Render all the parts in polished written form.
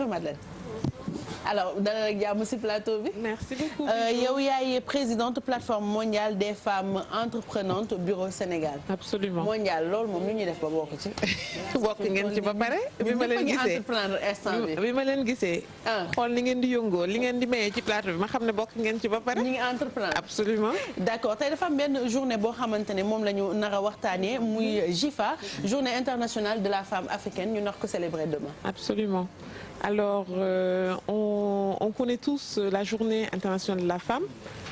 bonjour Madeleine. alors dalal ak jàmm ci plateau bi. merci beaucoup. yow yaay présidente plateforme mondiale des femmes entreprenantes bureau Sénégal. absolument mondial loolu moom nu ñuy def ba bokk ci. bokk ngeen ci ba pare. bi ma leen gisee entreprendre instant bi. bi ma leen gisee. xool ni ngeen di yëngoo li ngeen di mayee ci plateau bi ma xam ne bokk ngeen ci ba pare. ñu ngi entreprendre absolument. d'accord tey dafa am benn journée boo xamante ne moom la ñu nar a waxtaanee muy JIFA journée internationale de la femme africaine ñu nar ko célébrer demain. absolument. Alors, on connaît tous la journée internationale de la femme,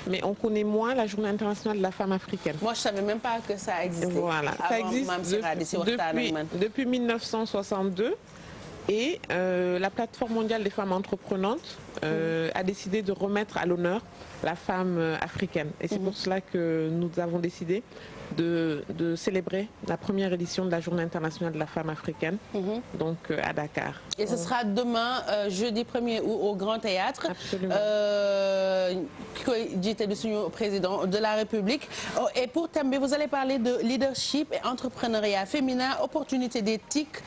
mais on connaît moins la journée internationale de la femme africaine. Moi, je ne savais même pas que ça existait. Voilà, ça existe depuis 1962 et la plateforme mondiale des femmes entreprenantes a décidé de remettre à l'honneur la femme africaine. Et c'est pour cela que nous avons décidé de célébrer la première édition de la journée internationale de la femme africaine, donc à Dakar. Et ce sera demain, jeudi 1er août, au Grand Théâtre. Absolument. Ki koy jiite du suñu président de la République. Et pour thème bi, vous allez parler de leadership et entrepreneuriat féminin, opportunités d'éthique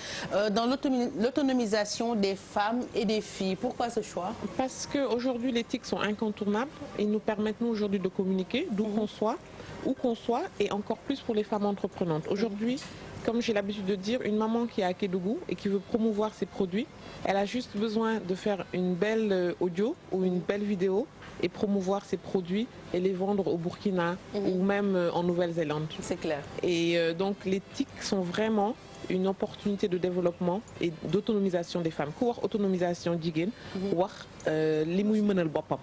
dans l'autonomisation des femmes et des filles. Pourquoi ce choix? Parce qu'aujourd'hui, les TIC sont incontournables. Ils nous permettent, nous, aujourd'hui, de communiquer d'où qu'on soit, où qu'on soit, et encore plus pour les femmes entreprenantes. Aujourd'hui, comme j'ai l'habitude de dire, une maman qui est à Kédougou et qui veut promouvoir ses produits, elle a juste besoin de faire une belle audio ou une belle vidéo et promouvoir ses produits et les vendre au Burkina ou même en Nouvelle-Zélande. C'est clair. Et donc, les TIC sont vraiment une opportunité de développement et d'autonomisation des femmes. Ku wax autonomisation jigéen wax li muy mënal boppam.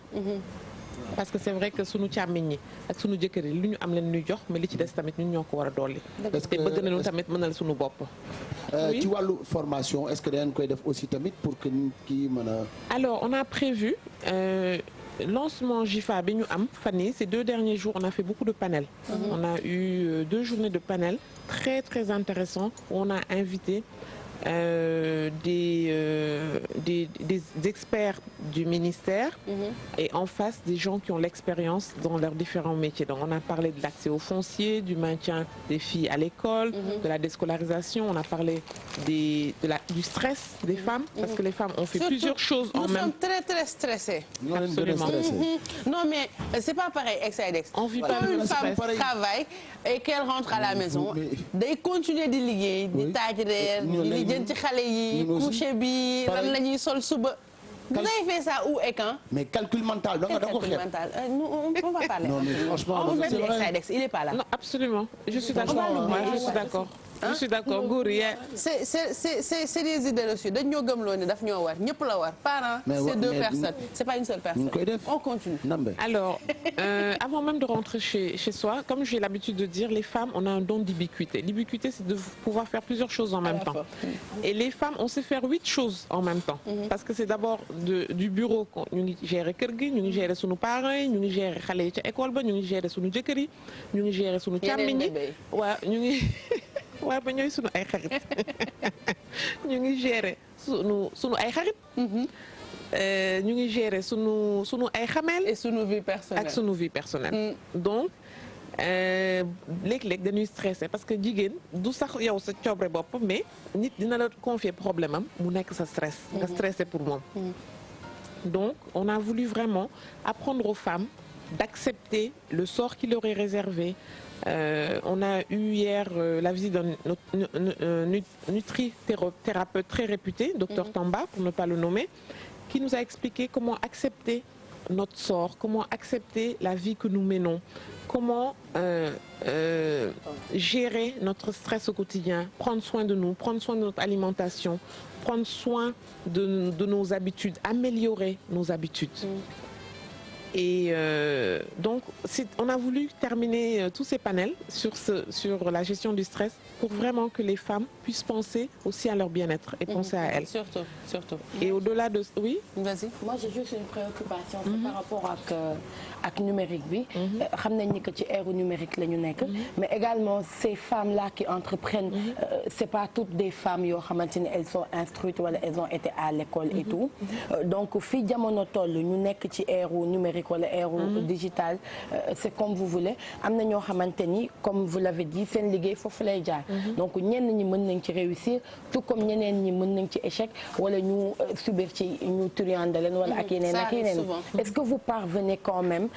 Parce que c'est vrai que sunu càmmiñ ñi ak sunu jëkkër yi lu ñu am leen ñuy jox mais li ci des tamit ñun ñoo ko war a dolli. parce que bëgg nañu tamit mënal sunu bopp. ci wàllu formation est-ce que da ngeen koy def aussi tamit pour que nit ki mën a. Alors on a prévu lancement JIFA bi ñu am fan yii ces 2 derniers jours on a fait beaucoup de panels. On a eu 2 journées de panels très très intéressants où on a invité des experts du ministère et en face des gens qui ont l'expérience dans leurs différents métiers. Donc on a parlé de l'accès au foncier, du maintien des filles à l'école, de la déscolarisation, on a parlé du stress des femmes parce que les femmes ont fait plusieurs choses en même temps. Nous sommes très très stressés. Absolument. Non mais c'est pas pareil ex-Aedex. On vit pas quand le une stress. femme travaille et qu'elle rentre à la maison day continuer di liggéey di taaj reer di jën ci xale yi coucher bi lan la ñuy sol suba. Vous avez fait ça où et quand? Mais calcul mental da nga ko xeeb. Nous on va parler. Non mais franchement c'est vrai. Il est pas là. Non absolument. Je suis d'accord. Moi je suis d'accord. Je suis d'accord góor yi. C'est des idées reçues dañ ñoo gëmloo ne daf ñoo war ñëpp la war parents c'est 2 personnes c'est pas une seule personne. On continue. Alors avant même de rentrer chez soi comme j'ai l'habitude de dire les femmes on a un don d'ubiquité. L'ubiquité c'est de pouvoir faire plusieurs choses en même temps. Et les femmes on sait faire 8 choses en même temps. Parce que c'est d'abord du bureau ñu ngi gérer kër gi ñu ngi gérer sunu parents yi ñu ngi gérer xale yi ca école ba ñu ngi gérer sunu jëkkër yi ñu ngi gérer sunu càmmiñ yi waaw ñu ngi waaw ba ñooy sunu ay xarit ñu ngi gérer sunu ay xarit ñu ngi gérer sunu ay xameel et sunu vie personnelle ak sunu vie personnelle donc léeg-léeg dañuy stressé parce que jigéen du sax yow sa coobre bopp mais nit dina la confier problème am mu nekk sa stress nga stressé pour moom donc on a voulu vraiment apprendre aux femmes d'accepter le sort qui leur est réservé. On a eu hier la visite d'un nutrithérapeute très réputé, Dr Tamba, pour ne pas le nommer, qui nous a expliqué comment accepter notre sort, comment accepter la vie que nous menons, comment gérer notre stress au quotidien, prendre soin de nous, prendre soin de notre alimentation, prendre soin de nos habitudes, améliorer nos habitudes. Et donc, on a voulu terminer tous ces panels sur la gestion du stress pour vraiment que les femmes puissent penser aussi à leur bien-être et penser à elles. Surtout, surtout. Et au-delà de... Oui? Vas-y. Moi, j'ai juste une préoccupation par rapport ak numérique bi. Xam nañ ni que ci ère numérique la ñu nekk. Mais également, ces femmes-là qui entreprennent, c'est pas toutes des femmes yoo xamante ni elles sont instruites wala elles ont été à l'école et tout. Donc, fii jamono toll ñu nekk ci ère numérique numérique wala ère digital c'est comme vous voulez am na ñoo xamante ni comme vous l'avez dit seen liggéey foofu lay jaar donc ñenn ñi mën nañ ci réussir tout comme ñeneen ñi mën nañ ci échec wala ñu subir ci ñu turiande leen wala ak yeneen ak yeneen est-ce que vous parvenez quand même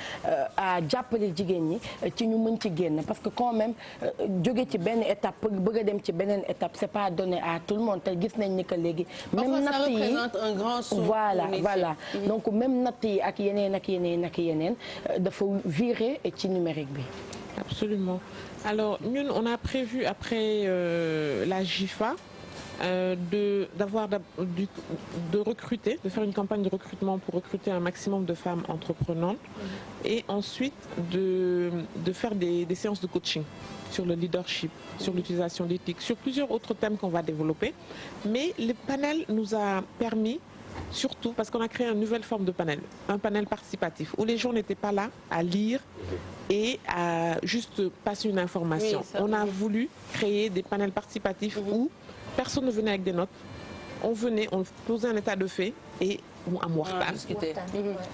à jàppale jigéen ñi ci ñu mën ci génn parce que quand même jóge ci benn étape bëgg a dem ci beneen étape c'est pas donné à tout le monde te gis nañ ni que léegi même natt yi voilà donc même natt yi ak yeneen dafa virer ci numérique bi. Absolument. Alors ñun on a prévu après la JIFA de recruter, de faire une campagne de recrutement pour recruter un maximum de femmes entreprenantes et ensuite de faire des séances de coaching sur le leadership, sur l'utilisation d'éthique, sur plusieurs autres thèmes qu'on va développer. Mais le panel nous a permis surtout parce qu'on a créé une nouvelle forme de panel, un panel participatif où les gens n'étaient pas là à lire et à juste passer une information. Oui, on a voulu créer des panels participatifs où personne ne venait avec des notes. On venait, on posait un état de fait et mu am waxtaan.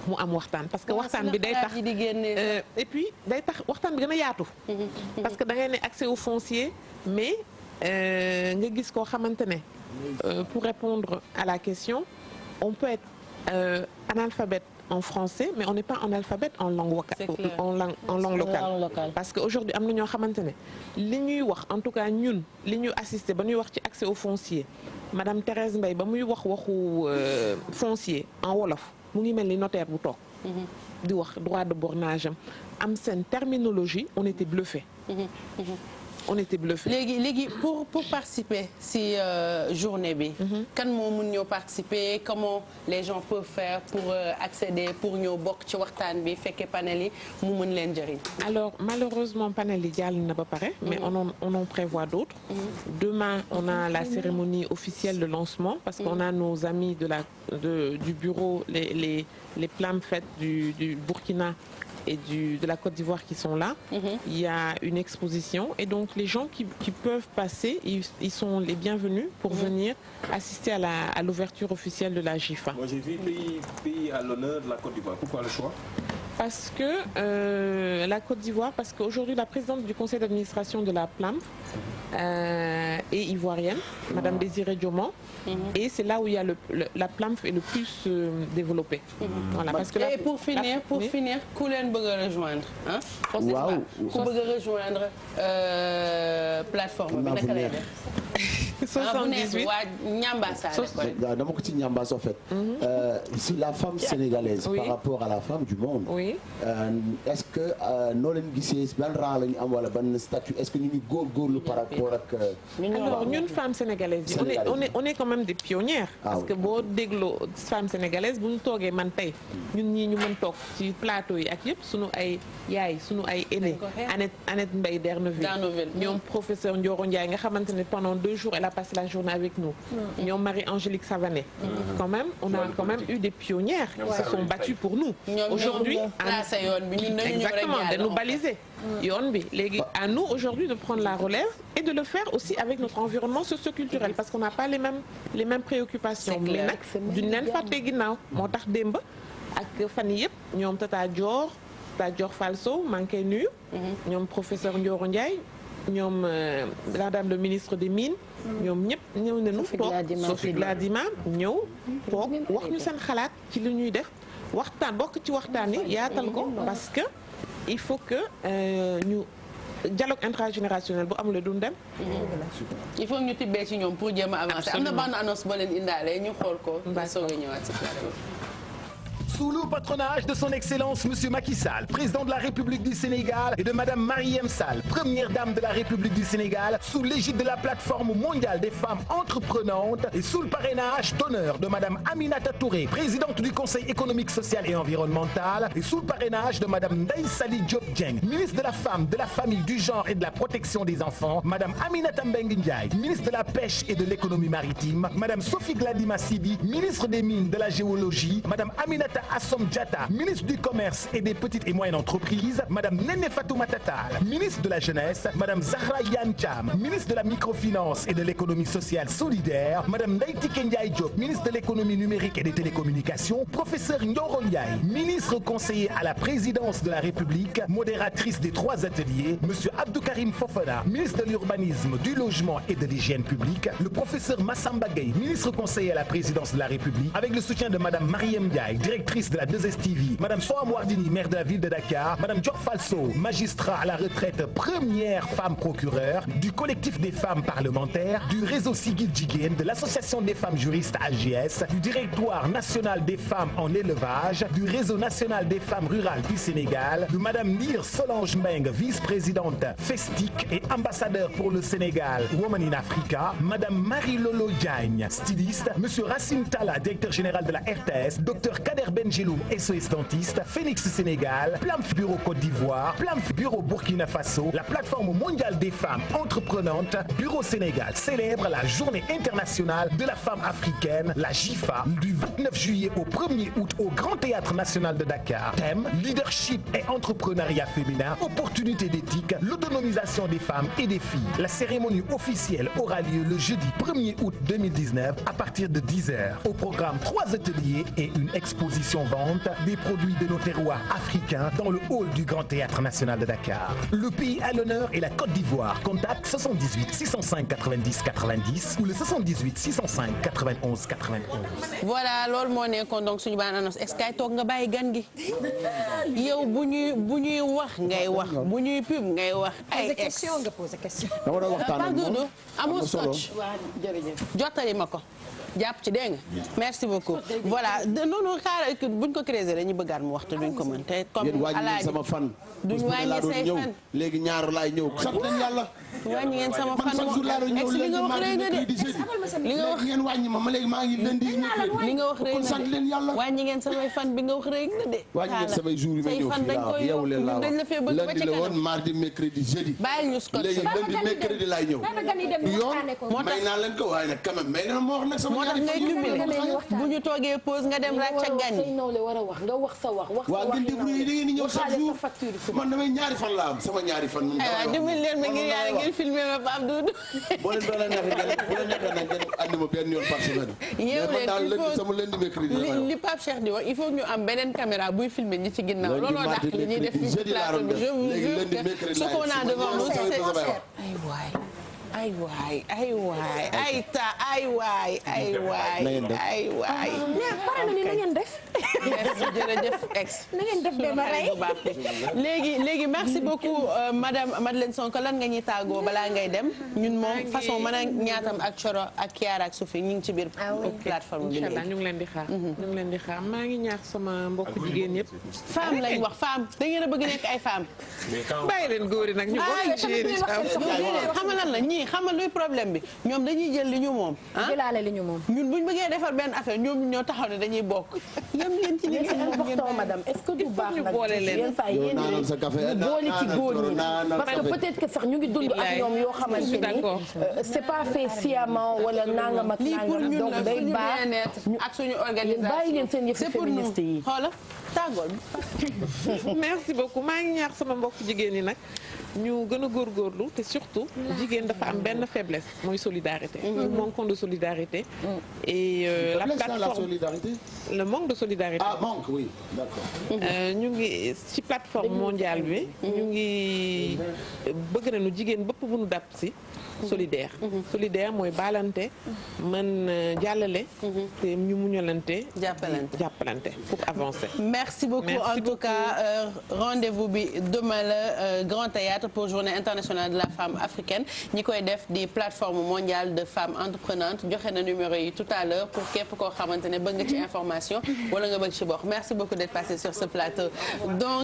Mu am waxtaan parce que waxtaan bi day tax et puis day tax waxtaan bi gën a yaatu. Parce que da ngay ne accès au foncier mais nga gis koo xamante ne pour répondre à la question on peut être analphabète en français mais on n'est pas analphabète en langue locale parce que aujourd'hui am na ñoo xamante ne li ñuy wax en tout cas ñun li ñu assisté ba ñuy wax ci accès au foncier madame Thérèse Mbaye ba muy waxu foncier en wolof mu ngi mel ni notaire bu toog di wax droit de bornage am seen terminologie on était bluffé léegi pour participer si journée bi. kan moo mun ñëw participer comment les gens peuvent faire pour accéder pour ñëw bokk ci waxtaan bi fekkee panel yi mu mën leen jëriñ. Alors malheureusement panel yi jàll na ba pare. mais on en prévoit d'autres. Demain on a la cérémonie officielle de lancement parce qu'on a nos amis du bureau les PLAM-FET du Burkina. Et de la Côte d'Ivoire qui sont là. Il y a une exposition et donc les gens qui peuvent passer, ils sont les bienvenus pour venir assister à l'ouverture officielle de la JIFA. Moi j'ai vu pays à l'honneur de la Côte d'Ivoire. Pourquoi le choix? Parce que la Côte d'Ivoire, parce qu'aujourd'hui la présidente du conseil d'administration de la PLAM est ivoirienne, Madame Désiré Dioman, et c'est là où il y a la PLAM est le plus développée. Voilà, parce que et pour finir ku leen bëgg a rejoindre ah. waaw ku bëgg a rejoindre plateforme bi naka lay def. 78 waa Niambassane dama ko ci Niambass en fait. Si la femme sénégalaise par rapport à la femme du monde. Oui. Est-ce que noo leen gisee ban rang la ñu am wala ban statut est-ce que ñu ngi góorgóorlu par rapport ak. alors ñun femmes sénégalaises yi on est quand même des pionnières. parce que boo dégloo femme sénégalaise bu ñu toogee man tey ñun ñii ñu mën toog ci plateau yi ak yëpp sunu ay yaay sunu ay aînés. Annette Mbaye Derneville. ñoom professeur Ndioro Ndiaye nga xamante ne pendant 2 jours elle a passé la journée avec nous. ñoom Marie-Angélique Savané. quand même on a quand même eu des pionnières qui se sont battues pour nous. aujourd'hui exactement de nous baliser. yoon bi léegi à nous aujourd'hui de prendre la relève et de le faire aussi avec notre environnement socio-culturel parce qu'on n'a pas les mêmes préoccupations. mais nag duñ leen fàtte ginnaaw moo tax démb ak fan yëpp ñoom Tata Dior Falso maa ngi koy nuyu. ñoom professeur Ndioro Ndiaye. ñoom madame le ministre des mines ñoom ñëpp ñëw nañu toog Sophie Gladima ñëw toog wax ñu seen xalaat ci li ñuy def waxtaan bokk ci waxtaan yi yaatal ko parce que il faut que ñu dialogue intragénérationnel bu amul duñ dem. il faut ñu tibbee ci ñoom pour jéem a avancer. am na bande annonce boo leen indaale ñu xool ko. ba soog a ñëwaat ci Sous le patronage de son Excellence Monsieur Macky Sall, président de la République du Sénégal, et de Madame Marième Sall, première dame de la République du Sénégal, sous l'égide de la plateforme mondiale des femmes entreprenantes et sous le parrainage d'honneur de Madame Aminata Touré, présidente du Conseil économique, social et environnemental, et sous le parrainage de Madame Ndeye Saly Diop Dieng, ministre de la Femme, de la Famille, du Genre et de la Protection des Enfants, Madame Aminata Mbengue Ndiaye, ministre de la Pêche et de l'Économie maritime, Madame Sophie Gladima Siby, ministre des Mines, de la Géologie, Madame Aminata Aminata Assom Diatta, ministre du Commerce et des petites et moyennes entreprises, Madame Néné Fatoumata Tall, ministre de la Jeunesse, Madame Zahra Iyane Thiam, ministre de la Microfinance et de l'Économie sociale solidaire, Madame Ndeye Tické Ndiaye Diop, ministre de l'Économie numérique et des télécommunications, Professeur Ndioro Ndiaye, ministre conseiller à la présidence de la République, modératrice des 3 ateliers, Monsieur Abdou Karim Fofana, ministre de l'Urbanisme, du Logement et de l'Hygiène publique, le professeur Massamba Gueye, ministre conseiller à la présidence de la République, avec le soutien de Madame Marième Ndiaye, directrice de la 2STV, Madame Soham Wardini, maire de la ville de Dakar, Madame Dior Falso, magistrat à la retraite, première femme procureure, du collectif des femmes parlementaires, du réseau Sigil Jigéen, de l'association des femmes juristes AGS, du directoire national des femmes en élevage, du réseau national des femmes rurales du Sénégal, de Madame Nir Solange Meng, vice-présidente FESTIC et ambassadeur pour le Sénégal, Women in Africa, Madame Marie-Lolo Diagne, styliste, Monsieur Racine Talla, directeur général de la RTS, Dr Kader Benjeloum, SOS dentiste, Phoenix Sénégal, Plamf Bureau Côte d'Ivoire, Plamf Bureau Burkina Faso, la plateforme mondiale des femmes entreprenantes, Bureau Sénégal célèbre la journée internationale de la femme africaine, la JIFA, du 29 juillet au 1er août au Grand Théâtre National de Dakar. Thème, leadership et entrepreneuriat féminin, opportunités d'éthique, l'autonomisation des femmes et des filles. La cérémonie officielle aura lieu le jeudi 1er août 2019 à partir de 10h. Au programme 3 ateliers et une exposition vente des produits de nos terroirs africains dans le hall du Grand Théâtre National de Dakar. Le pays à l'honneur est la Côte d'Ivoire. Contact 78 605 90 90 ou le 78 605 91 91. Voilà loolu moo nekkoon donc suñu baan annonce est-ce que toog nga bàyyi gan gi yow bu ñuy wax ngay wax bu ñuy pub ngay wax ay question nga posé question. dama doon waxtaan ak moom amul scotch jottali ma ko jàpp ci dégg nga merci beaucoup voilà non xaaral buñ ko créé dañuy bëggaat mu waxtu duñ ko mën te comme alaaji sama fan duñ wàññi say fan léegi ñaar laay ñëw sant leen yàlla wàññi ngeen sama fan li nga wax rëy na de li nga wax ngeen wàññi ma léegi maa ngi leen di li nga wax rëy na sant leen yàlla wàññi ngeen samay fan bi nga wax rëy na de wàññi ngeen samay jours yi may ñëw fii yow leen laa dañ la fee bëgg ba ci kanam lundi la woon mardi mercredi jeudi bàyyi ñu scotch léegi lundi mercredi laay ñëw yoon may naa leen ko waaye nag quand même may na ma wax nag sama moo tax ngay cumulé bu ñu toogee pause nga dem ràcc ak gan yi nga wax sa wax waaw ngeen débrouillé da ngeen di ñëw chaque jour man damay ñaari fan la am sama ñaari fan aywa dimbali leen ma ngir yàlla ngeen filmé ma Pape Doudou boo leen doon neexee bu la neexee nag ngeen andi ma benn yoon par semaine yeew leen il faut sama lundi mercredi li Pape Cheikh di wax il faut ñu am beneen caméra buy filmé ñi ci ginnaaw looloo tax li ñuy def ci plateau bi je vous jure que ce qu'on a devant nous c'est ay waay ay waay ay ta ay waay ay waay ay waay pare na ni na ngeen def merci jërëjëf ex na ngeen def ba rey léegi merci beaucoup madame Madeleine Sonko lan nga ñuy tàggoo balaa ngay dem ñun moom façon mën a ñaatam ak Coro ak Kiara ak Sophie ñu ngi ci biir plateforme bi inchallah ñu ngi leen di xaar ñu ngi leen di xaar maa ngi ñaax sama mbokku jigéen yëpp femme lañ wax femme da ngeen a bëgg nekk ay femme bàyyi leen góor yi nag ñu bokk xam nga lan la ñii xam nga luy problème bi ñoom dañuy jël li ñu moom jëlaale li ñu moom ñun buñ bëggee defar benn affaire ñoom ñoo taxaw ne dañuy bokk yam leen ci li c'est important madame est-ce que du baax nag yéen saa yéen ñu boole ci góor ñi parce que peut-être que sax ñu ngi dund ak ñoom yoo xamante ni c'est pas fait sciemment wala nangam ak nangam donc day baax ak suñu organisation bàyyi leen seen yëfu féministe yi xoola tàggool merci beaucoup maa ngi ñaax sama mbokk jigéen ñi nag ñu gën a góorgóorlu te surtout jigéen dafa am benn faiblesse mooy solidarité. Nous manquons de solidarité. Et la plateforme le manque de solidarité. Ah manque oui d'accord. ñu ngi ci plateforme mondiale bi. ñu ngi bëgg nañu jigéen bépp bu nu dab si. solidaire solidaire mooy baalante mën jàllale te ñu muñalante jàppalante pour avancer. Merci beaucoup en tout cas rendez-vous bi demain la Grand Théâtre pour journée internationale de la femme africaine ñi koy def di plateforme mondiale de femmes entreprenantes joxe na numéro yi tout à l'heure pour képp koo xamante ne bëgg nga ci information wala nga bëgg ci bokk merci beaucoup d'être passé sur ce plateau donc